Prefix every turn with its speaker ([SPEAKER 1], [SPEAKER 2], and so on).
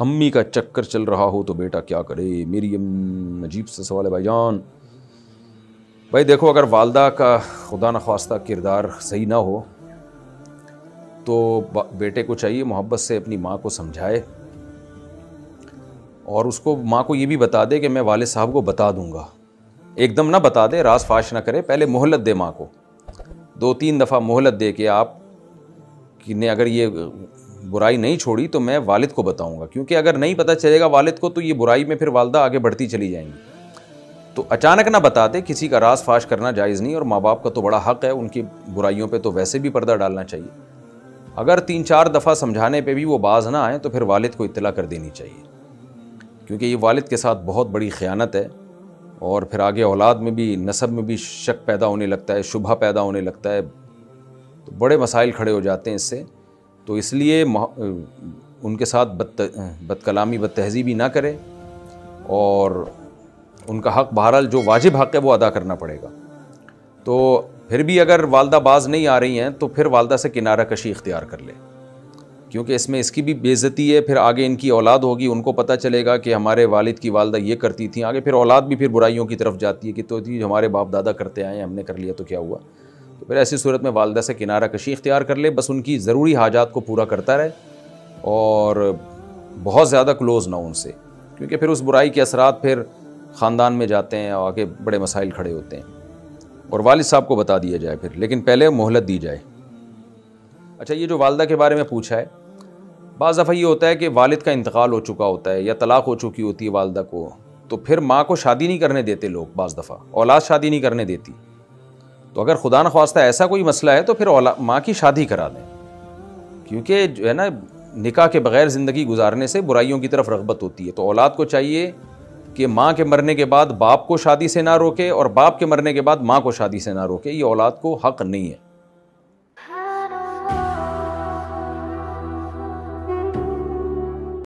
[SPEAKER 1] अम्मी का चक्कर चल रहा हो तो बेटा क्या करे। मेरी अजीब सा सवाल है भाईजान। भाई देखो, अगर वालदा का खुदा न ख्वास्ता किरदार सही ना हो तो बेटे को चाहिए मोहब्बत से अपनी माँ को समझाए और उसको माँ को ये भी बता दे कि मैं वालिद साहब को बता दूंगा। एकदम ना बता दे, राज फाश ना करे, पहले मोहलत दे माँ को, 2-3 दफ़ा मोहलत दे के आप कि ने अगर ये बुराई नहीं छोड़ी तो मैं वालिद को बताऊंगा। क्योंकि अगर नहीं पता चलेगा वालिद को तो ये बुराई में फिर वालदा आगे बढ़ती चली जाएंगी। तो अचानक ना बता दे, किसी का राज फाश करना जायज़ नहीं और माँ बाप का तो बड़ा हक़ है, उनकी बुराइयों पे तो वैसे भी पर्दा डालना चाहिए। अगर 3-4 दफ़ा समझाने पे भी वो बाज ना आए तो फिर वालिद को इत्तला कर देनी चाहिए, क्योंकि ये वालिद के साथ बहुत बड़ी ख़यानत है और फिर आगे औलाद में भी, नसब में भी शक पैदा होने लगता है, शुबहा पैदा होने लगता है, तो बड़े मसाइल खड़े हो जाते हैं इससे। तो इसलिए उनके साथ बदकलामी, बदतहज़ीबी ना करें और उनका हक़ बहरहाल जो वाजिब हक़ है वो अदा करना पड़ेगा। तो फिर भी अगर वालदा बाज नहीं आ रही हैं तो फिर वालदा से किनारा कशी इख्तियार कर ले, क्योंकि इसमें इसकी भी बेइज्जती है। फिर आगे इनकी औलाद होगी, उनको पता चलेगा कि हमारे वालिद की वालदा ये करती थी, आगे फिर औलाद भी फिर बुराइयों की तरफ जाती है कि तो जी हमारे बाप दादा करते आए, हमने कर लिया तो क्या हुआ। तो फिर ऐसी सूरत में वालदा से किनारा कशी इख्तियार कर ले, बस उनकी ज़रूरी हाजात को पूरा करता रहे और बहुत ज़्यादा क्लोज़ ना उनसे, क्योंकि फिर उस बुराई के असरात फिर ख़ानदान में जाते हैं और आगे बड़े मसाइल खड़े होते हैं। और वालिद साहब को बता दिया जाए फिर, लेकिन पहले मोहलत दी जाए। अच्छा, ये जो वालदा के बारे में पूछा है, बाज़ दफ़ा ये होता है कि वालिद का इंतकाल हो चुका होता है या तलाक़ हो चुकी होती है वालदा को, तो फिर माँ को शादी नहीं करने देते लोग, बाज़ दफ़ा औलाद शादी नहीं करने देती। तो अगर खुदा न ख्वास्ता ऐसा कोई मसला है तो फिर माँ की शादी करा दें, क्योंकि जो है ना, निकाह के बग़ैर ज़िंदगी गुजारने से बुराइयों की तरफ रग़बत होती है। तो औलाद को चाहिए कि माँ के मरने के बाद बाप को शादी से ना रोके और बाप के मरने के बाद माँ को शादी से ना रोके, ये औलाद को हक़ नहीं है।